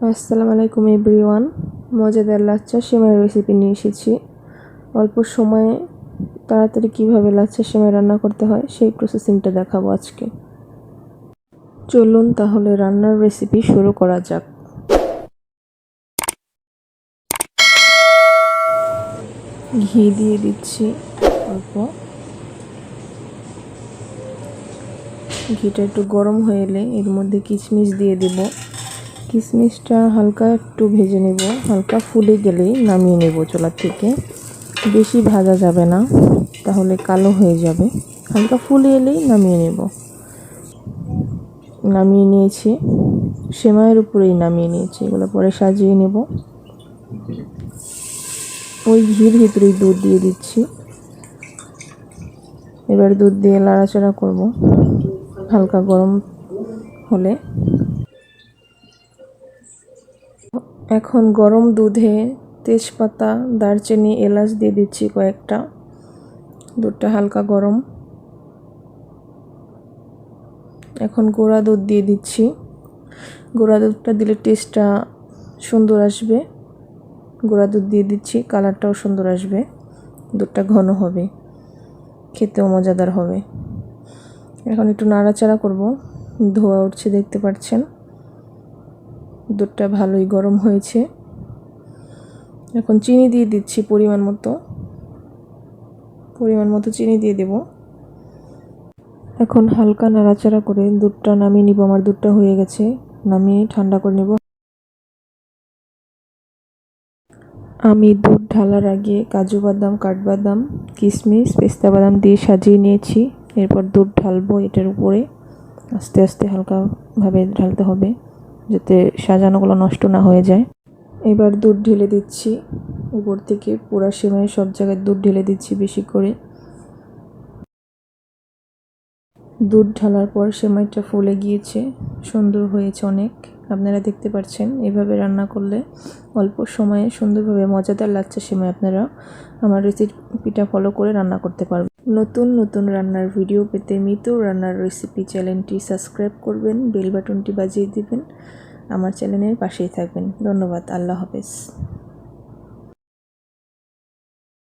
আসসালামু আলাইকুম এভরিওয়ান। মজাদার লাচ্ছা সেমাই রেসিপি নিয়ে এসেছি। অল্প সময়ে তাড়াতাড়ি কিভাবে লাচ্ছা সেমাই রান্না করতে হয় সেই প্রসেসিংটা দেখাবো আজকে। চলুন তাহলে রান্নার রেসিপি শুরু করা যাক। ঘি দিয়ে দিচ্ছি অল্প। ঘিটা একটু গরম হয়ে এলে এর মধ্যে কিশমিশ দিয়ে দেব। কিশমিশটা হালকা একটু ভেজে নেব, হালকা ফুলে গেলেই নামিয়ে নেব চুলা থেকে। বেশি ভাজা যাবে না, তাহলে কালো হয়ে যাবে। হালকা ফুলে এলেই নামিয়ে নেব। নামিয়ে নিয়েছি, সেমাইয়ের উপরেই নামিয়ে নিয়েছি। এগুলো পরে সাজিয়ে নেব। ওই ঘির ভিতরেই দুধ দিয়ে দিচ্ছি। এবার দুধ দিয়ে নাড়াচাড়া করব হালকা গরম হলে। এখন গরম দুধে তেজপাতা, দারচিনি, এলাচ দিয়ে দিচ্ছি কয়েকটা। দুধটা হালকা গরম। এখন গুঁড়া দুধ দিয়ে দিচ্ছি। গুঁড়া দুধটা দিলে টেস্টটা সুন্দর আসবে। গুঁড়া দুধ দিয়ে দিচ্ছি, কালারটাও সুন্দর আসবে। দুধটা ঘন হবে, খেতেও মজাদার হবে। এখন একটু নাড়াচাড়া করব। ধোয়া উঠছে, দেখতে পাচ্ছেন। দুধটা ভালোই গরম হয়েছে। এখন চিনি দিয়ে দিচ্ছি পরিমাণ মতো চিনি দিয়ে দেব। এখন হালকা নাড়াচাড়া করে দুধটা নামিয়ে নিব। আমার দুধটা হয়ে গেছে, নামিয়ে ঠান্ডা করে নেব। আমি দুধ ঢালার আগে কাজু বাদাম, কাঠবাদাম, কিশমিশ, পেস্তা বাদাম দিয়ে সাজিয়ে নিয়েছি। এরপর দুধ ঢালবো এটার উপরে। আস্তে আস্তে হালকাভাবে ঢালতে হবে, যাতে সাজানোগুলো নষ্ট না হয়ে যায়। এবার দুধ ঢেলে দিচ্ছি উপর থেকে। পুরা সেমাই সব জায়গায় দুধ ঢেলে দিচ্ছি বেশি করে। দুধ ঢালার পর সেমাইটা ফুলে গিয়েছে, সুন্দর হয়েছে অনেক। আপনারা দেখতে পাচ্ছেন। এভাবে রান্না করলে অল্প সময়ে সুন্দরভাবে মজাদার লাচ্ছা সেমাই আপনারা আমার রেসিপিটা ফলো করে রান্না করতে পারবেন। নতুন নতুন রান্নার ভিডিও পেতে মিতু রান্নার রেসিপি চ্যানেলটি সাবস্ক্রাইব করবেন, বেল বাটনটি বাজিয়ে দিবেন। আমার চ্যানেলের পাশেই থাকবেন। ধন্যবাদ। আল্লাহ হাফেজ।